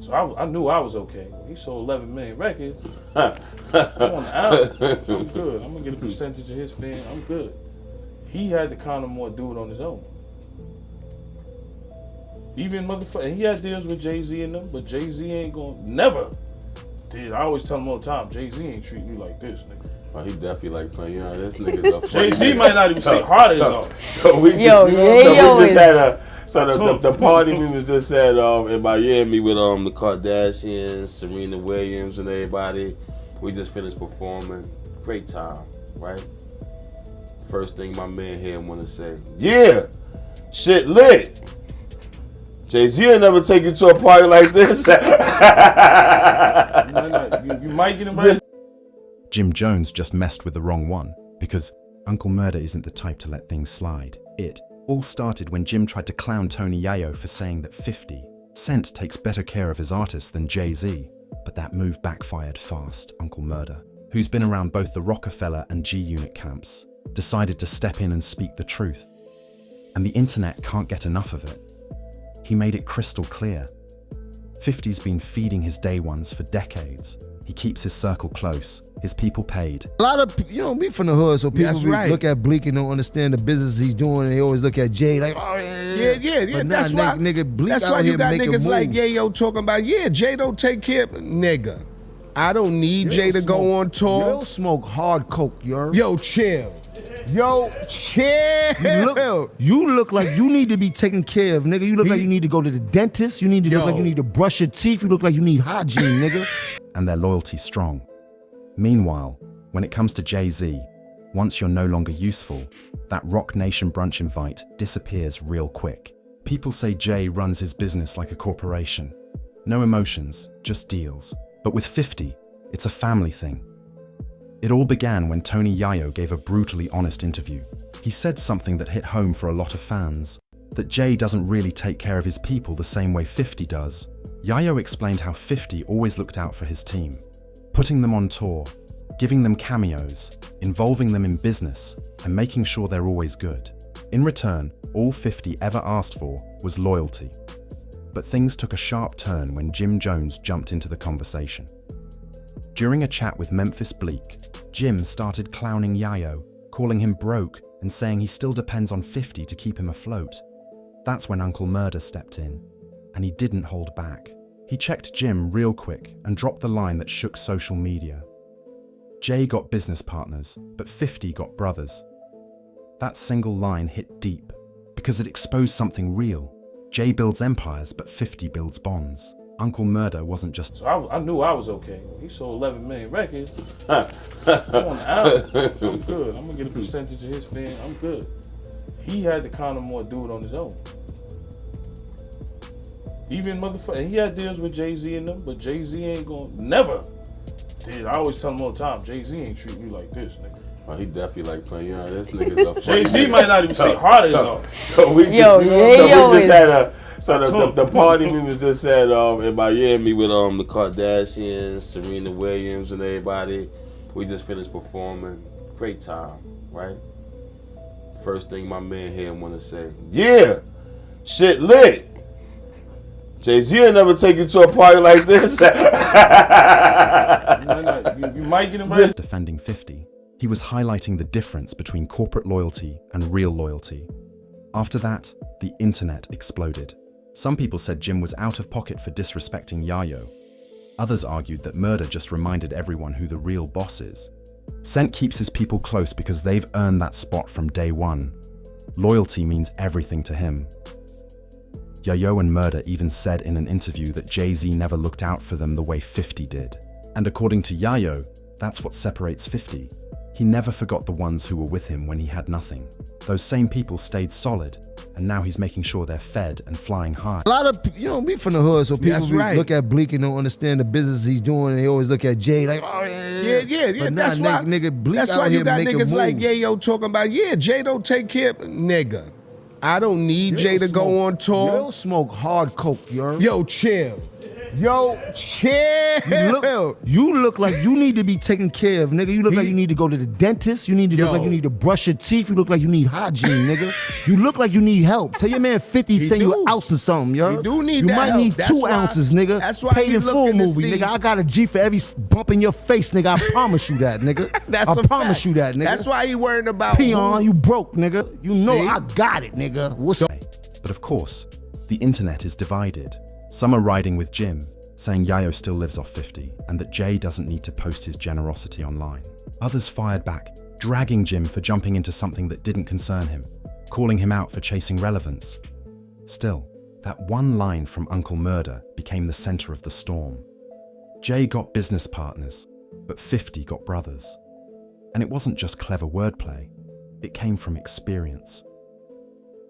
So I knew I was okay. He sold 11 million records. I'm on the out. I'm good. I'm gonna get a percentage of his fame. I'm good. He had to kind of more do it on his own. Even motherfucker, he had deals with Jay-Z and them, but Jay-Z ain't gonna never. Dude, I always tell him all the time, Jay-Z ain't treat me like this, nigga. Oh, he definitely like playing. You know, this nigga's a Jay-Z might not even say hard as all. So we just had a. So the party we was just at in Miami with the Kardashians, Serena Williams, and everybody. We just finished performing. Great time, right? First thing my man here want to say, yeah, shit lit. Jay-Z will never take you to a party like this. You might get him right. Jim Jones just messed with the wrong one, because Uncle Murda isn't the type to let things slide. It all started when Jim tried to clown Tony Yayo for saying that 50 Cent takes better care of his artists than Jay-Z. But that move backfired fast. Uncle Murda, who's been around both the Roc-A-Fella and G-Unit camps, decided to step in and speak the truth. And the internet can't get enough of it. He made it crystal clear. 50's been feeding his day ones for decades. He keeps his circle close, his people paid. A lot of, me from the hood, so people look at Bleak and don't understand the business he's doing. They always look at Jay like, oh, yeah. But that's why, nigga, Bleak that's why out you here got making niggas like moves. Yayo talking about, Jay don't take care of, nigga. I don't need Jay to go on tour. Yo, smoke hard coke, yo. Yo, chill. Yo, chill. You look like you need to be taken care of, nigga. You look like you need to go to the dentist. You need to look like you need to brush your teeth. You look like you need hygiene, nigga. And their loyalty strong. Meanwhile, when it comes to Jay-Z, once you're no longer useful, that Rock Nation brunch invite disappears real quick. People say Jay runs his business like a corporation. No emotions, just deals. But with 50, it's a family thing. It all began when Tony Yayo gave a brutally honest interview. He said something that hit home for a lot of fans, that Jay doesn't really take care of his people the same way 50 does. Yayo explained how 50 always looked out for his team, putting them on tour, giving them cameos, involving them in business, and making sure they're always good. In return, all 50 ever asked for was loyalty. But things took a sharp turn when Jim Jones jumped into the conversation. During a chat with Memphis Bleak, Jim started clowning Yayo, calling him broke and saying he still depends on 50 to keep him afloat. That's when Uncle Murda stepped in, and he didn't hold back. He checked Jim real quick and dropped the line that shook social media. Jay got business partners, but 50 got brothers. That single line hit deep, because it exposed something real. Jay builds empires, but 50 builds bonds. Uncle Murda wasn't just... So I knew I was okay. He sold 11 million records. I'm on the out. I'm good. I'm gonna get a percentage of his fame. I'm good. He had to kind of more do it on his own. Even motherfucker, he had deals with Jay-Z and them, but Jay-Z ain't gonna never. Dude, I always tell him all the time, Jay-Z ain't treat me like this, nigga. Oh, he definitely like playing. You know, this nigga's a Jay-Z might not even say hard as all. So we just had a. So the party we was just at in Miami with the Kardashians, Serena Williams, and everybody. We just finished performing. Great time, right? First thing my man here want to say, yeah, shit lit. Jay-Z will never take you to a party like this. You might get him right. Defending 50, he was highlighting the difference between corporate loyalty and real loyalty. After that, the internet exploded. Some people said Jim was out of pocket for disrespecting Yayo. Others argued that Murda just reminded everyone who the real boss is. Cent keeps his people close because they've earned that spot from day one. Loyalty means everything to him. Yayo and Murda even said in an interview that Jay-Z never looked out for them the way 50 did. And according to Yayo, that's what separates 50. He never forgot the ones who were with him when he had nothing. Those same people stayed solid, and now he's making sure they're fed and flying high. A lot of, me from the hood, so people look at Bleak and don't understand the business he's doing. They always look at Jay like, oh, yeah. But that's why, Bleak that's out why here you got making niggas like moves. Yayo talking about, Jay don't take care of, nigga. I don't need Jay to go on tour. Yo, smoke hard coke, yo. Yo, chill. Yo, chill. You look like you need to be taken care of, nigga. You look like you need to go to the dentist. You need to look like you need to brush your teeth. You look like you need hygiene, nigga. You look like you need help. Tell your man 50 send you an ounce or something, yo. You do need You that might help. need That's 2 why- ounces, nigga. that's why Paid he in full looking to movie, see. nigga. I got a G for every bump in your face, nigga. I promise you that, nigga. That's I a promise fact. you that, nigga. That's why he worrying about Peon, you broke, nigga. You know See? I got it, nigga. What's up? But of course, the internet is divided. Some are riding with Jim, saying Yayo still lives off 50 and that Jay doesn't need to post his generosity online. Others fired back, dragging Jim for jumping into something that didn't concern him, calling him out for chasing relevance. Still, that one line from Uncle Murda became the center of the storm. Jay got business partners, but 50 got brothers. And it wasn't just clever wordplay, it came from experience.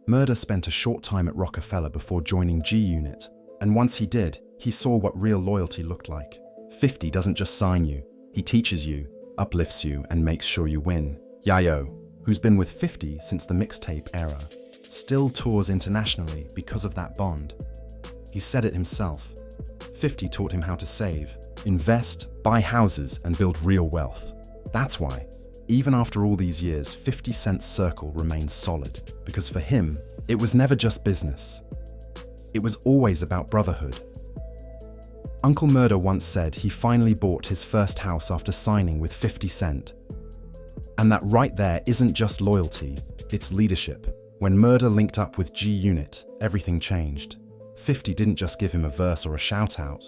Murda spent a short time at Roc-A-Fella before joining G-Unit, and once he did, he saw what real loyalty looked like. 50 doesn't just sign you, he teaches you, uplifts you, and makes sure you win. Yayo, who's been with 50 since the mixtape era, still tours internationally because of that bond. He said it himself. 50 taught him how to save, invest, buy houses, and build real wealth. That's why, even after all these years, 50 Cent's circle remains solid, because for him, it was never just business. It was always about brotherhood. Uncle Murda once said he finally bought his first house after signing with 50 Cent. And that right there isn't just loyalty, it's leadership. When Murda linked up with G-Unit, everything changed. 50 didn't just give him a verse or a shout out.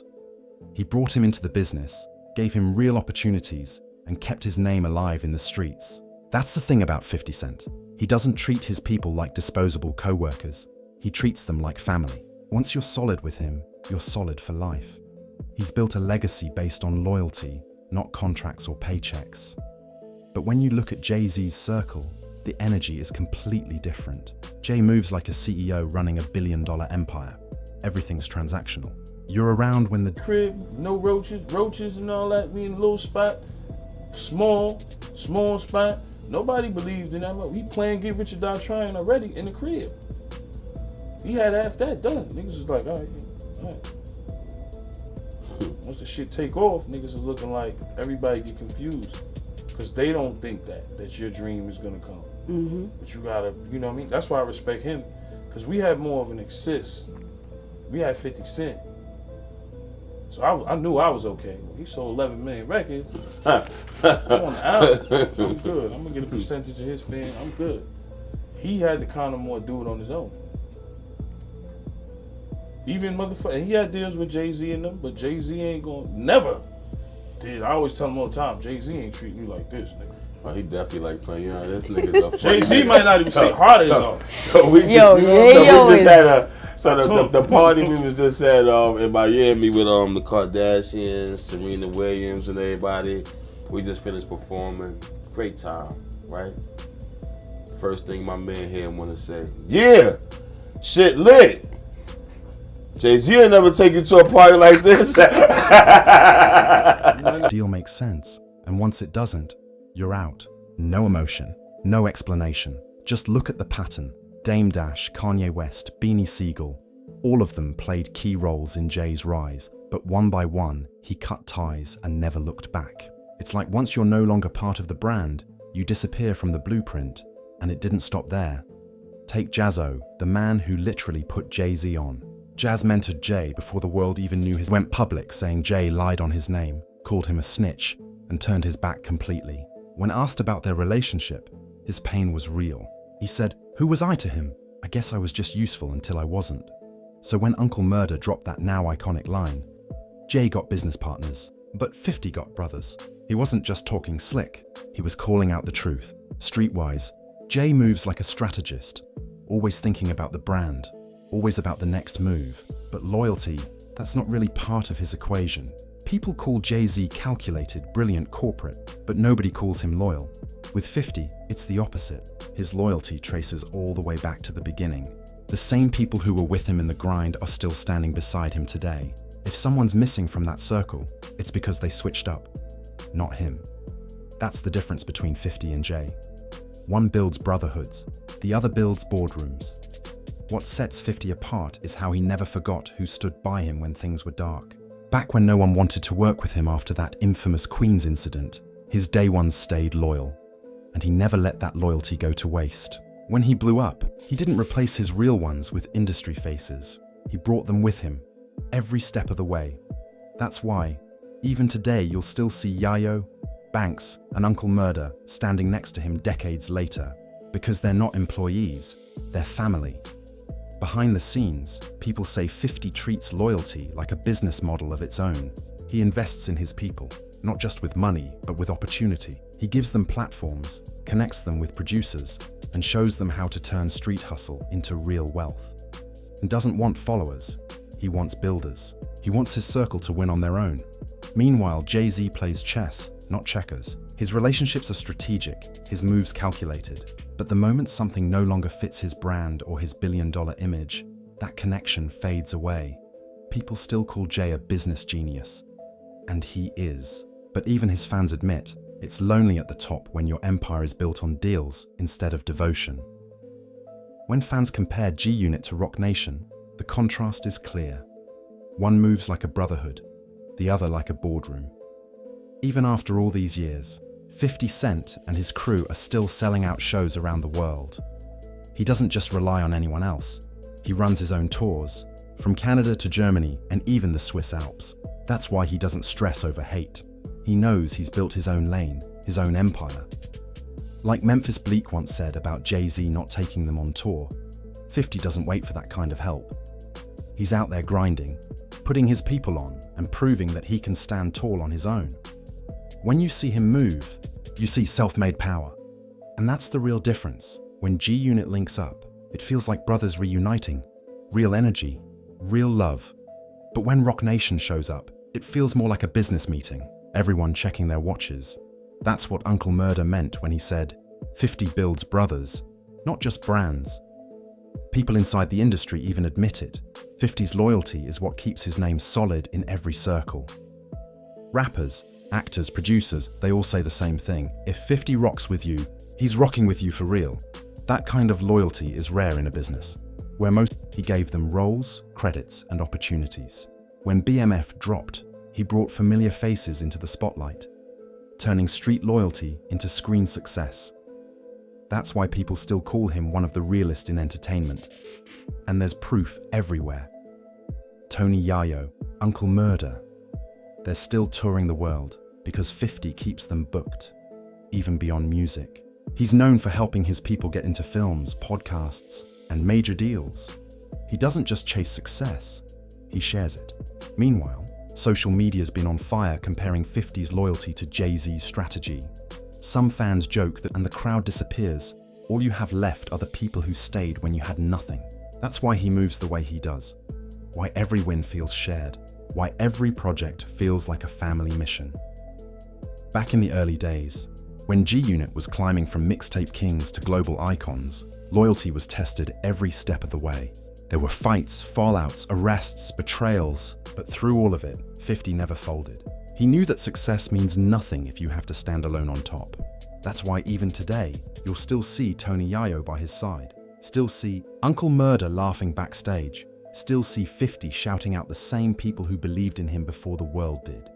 He brought him into the business, gave him real opportunities, and kept his name alive in the streets. That's the thing about 50 Cent. He doesn't treat his people like disposable co-workers. He treats them like family. Once you're solid with him, you're solid for life. He's built a legacy based on loyalty, not contracts or paychecks. But when you look at Jay-Z's circle, the energy is completely different. Jay moves like a CEO running $1 billion empire. Everything's transactional. You're around when the Crib, no roaches and all that. We in a little spot, small spot. Nobody believes in that. He playing Get Rich or Die Trying already in the crib. He had half that done. Niggas was like, all right. Once the shit take off, niggas is looking like everybody get confused. Because they don't think that your dream is gonna come. Mm-hmm. But you gotta, you know what I mean? That's why I respect him. Because we had more of an assist. We had 50 Cent. So I knew I was okay. He sold 11 million records. I'm on the out. I'm good. I'm gonna get a percentage of his fame. I'm good. He had to kind of more do it on his own. Even motherfucker, he had deals with Jay-Z and them, but Jay-Z ain't never did. I always tell him all the time, Jay-Z ain't treat me like this, nigga. Oh, he definitely like playing. You know, this nigga's a funny Jay-Z nigga. might not even say hard as all. So we just, the party we was just at in Miami with the Kardashians, Serena Williams, and everybody. We just finished performing. Great time, right? First thing my man here want to say, yeah, shit lit. Jay-Z will never take you to a party like this. deal makes sense, and once it doesn't, you're out. No emotion, no explanation. Just look at the pattern. Dame Dash, Kanye West, Beanie Siegel, all of them played key roles in Jay's rise, but one by one, he cut ties and never looked back. It's like once you're no longer part of the brand, you disappear from the blueprint, and it didn't stop there. Take Jazzo, the man who literally put Jay-Z on. Jazz mentored Jay before the world even knew his went public saying Jay lied on his name, called him a snitch, and turned his back completely. When asked about their relationship, his pain was real. He said, "Who was I to him? I guess I was just useful until I wasn't." So when Uncle Murda dropped that now iconic line, Jay got business partners, but 50 got brothers. He wasn't just talking slick, he was calling out the truth. Streetwise, Jay moves like a strategist, always thinking about the brand, always about the next move. But loyalty, that's not really part of his equation. People call Jay-Z calculated, brilliant, corporate, but nobody calls him loyal. With 50, it's the opposite. His loyalty traces all the way back to the beginning. The same people who were with him in the grind are still standing beside him today. If someone's missing from that circle, it's because they switched up, not him. That's the difference between 50 and Jay. One builds brotherhoods, the other builds boardrooms. What sets 50 apart is how he never forgot who stood by him when things were dark. Back when no one wanted to work with him after that infamous Queens incident, his day ones stayed loyal, and he never let that loyalty go to waste. When he blew up, he didn't replace his real ones with industry faces. He brought them with him, every step of the way. That's why, even today, you'll still see Yayo, Banks, and Uncle Murda standing next to him decades later, because they're not employees, they're family. Behind the scenes, people say 50 treats loyalty like a business model of its own. He invests in his people, not just with money, but with opportunity. He gives them platforms, connects them with producers, and shows them how to turn street hustle into real wealth. And doesn't want followers, he wants builders. He wants his circle to win on their own. Meanwhile, Jay-Z plays chess, not checkers. His relationships are strategic, his moves calculated. But the moment something no longer fits his brand or his billion-dollar image, that connection fades away. People still call Jay a business genius. And he is. But even his fans admit, it's lonely at the top when your empire is built on deals instead of devotion. When fans compare G-Unit to Roc Nation, the contrast is clear. One moves like a brotherhood, the other like a boardroom. Even after all these years, 50 Cent and his crew are still selling out shows around the world. He doesn't just rely on anyone else. He runs his own tours, from Canada to Germany and even the Swiss Alps. That's why he doesn't stress over hate. He knows he's built his own lane, his own empire. Like Memphis Bleak once said about Jay-Z not taking them on tour, 50 doesn't wait for that kind of help. He's out there grinding, putting his people on and proving that he can stand tall on his own. When you see him move, you see self-made power. And that's the real difference. When G-Unit links up, it feels like brothers reuniting. Real energy, real love. But when Roc Nation shows up, it feels more like a business meeting. Everyone checking their watches. That's what Uncle Murda meant when he said, 50 builds brothers, not just brands. People inside the industry even admit it. 50's loyalty is what keeps his name solid in every circle. Rappers, actors, producers, they all say the same thing. If 50 rocks with you, he's rocking with you for real. That kind of loyalty is rare in a business, where he gave them roles, credits, and opportunities. When BMF dropped, he brought familiar faces into the spotlight, turning street loyalty into screen success. That's why people still call him one of the realest in entertainment. And there's proof everywhere. Tony Yayo, Uncle Murda, they're still touring the world because 50 keeps them booked, even beyond music. He's known for helping his people get into films, podcasts, and major deals. He doesn't just chase success, he shares it. Meanwhile, social media's been on fire comparing 50's loyalty to Jay-Z's strategy. Some fans joke that when the crowd disappears, all you have left are the people who stayed when you had nothing. That's why he moves the way he does. Why every win feels shared. Why every project feels like a family mission. Back in the early days, when G-Unit was climbing from mixtape kings to global icons, loyalty was tested every step of the way. There were fights, fallouts, arrests, betrayals, but through all of it, 50 never folded. He knew that success means nothing if you have to stand alone on top. That's why even today, you'll still see Tony Yayo by his side, still see Uncle Murda laughing backstage, still see 50 shouting out the same people who believed in him before the world did.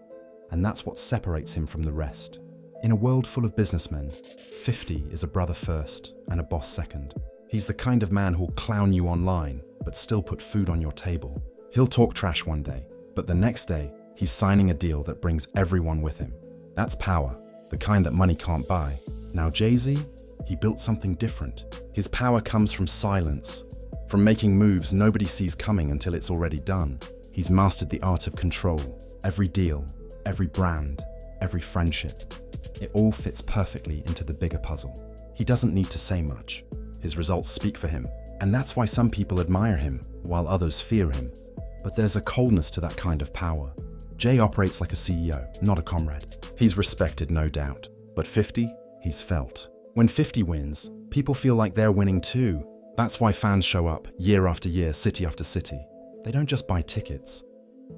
And that's what separates him from the rest. In a world full of businessmen, 50 is a brother first and a boss second. He's the kind of man who'll clown you online, but still put food on your table. He'll talk trash one day, but the next day, he's signing a deal that brings everyone with him. That's power, the kind that money can't buy. Now Jay-Z, he built something different. His power comes from silence, from making moves nobody sees coming until it's already done. He's mastered the art of control. Every deal, every brand, every friendship. It all fits perfectly into the bigger puzzle. He doesn't need to say much. His results speak for him. And that's why some people admire him, while others fear him. But there's a coldness to that kind of power. Jay operates like a CEO, not a comrade. He's respected, no doubt. But 50, he's felt. When 50 wins, people feel like they're winning too. That's why fans show up, year after year, city after city. They don't just buy tickets.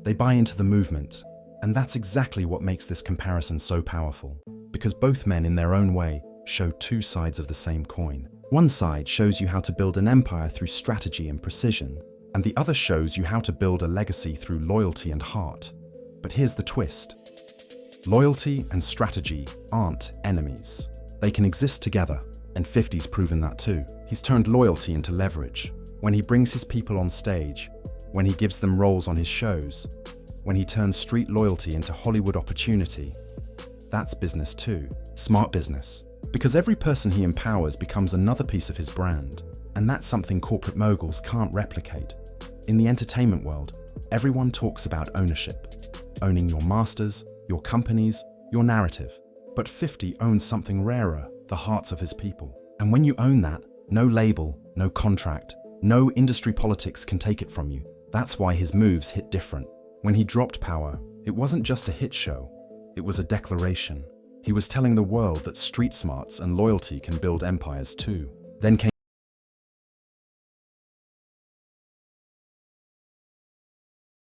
They buy into the movement. And that's exactly what makes this comparison so powerful. Because both men, in their own way, show two sides of the same coin. One side shows you how to build an empire through strategy and precision, and the other shows you how to build a legacy through loyalty and heart. But here's the twist. Loyalty and strategy aren't enemies. They can exist together, and 50's proven that too. He's turned loyalty into leverage. When he brings his people on stage, when he gives them roles on his shows, when he turns street loyalty into Hollywood opportunity, that's business too. Smart business. Because every person he empowers becomes another piece of his brand, and that's something corporate moguls can't replicate. In the entertainment world, everyone talks about ownership. Owning your masters, your companies, your narrative. But 50 owns something rarer, the hearts of his people. And when you own that, no label, no contract, no industry politics can take it from you. That's why his moves hit different. When he dropped Power, it wasn't just a hit show, it was a declaration. He was telling the world that street smarts and loyalty can build empires too. Then came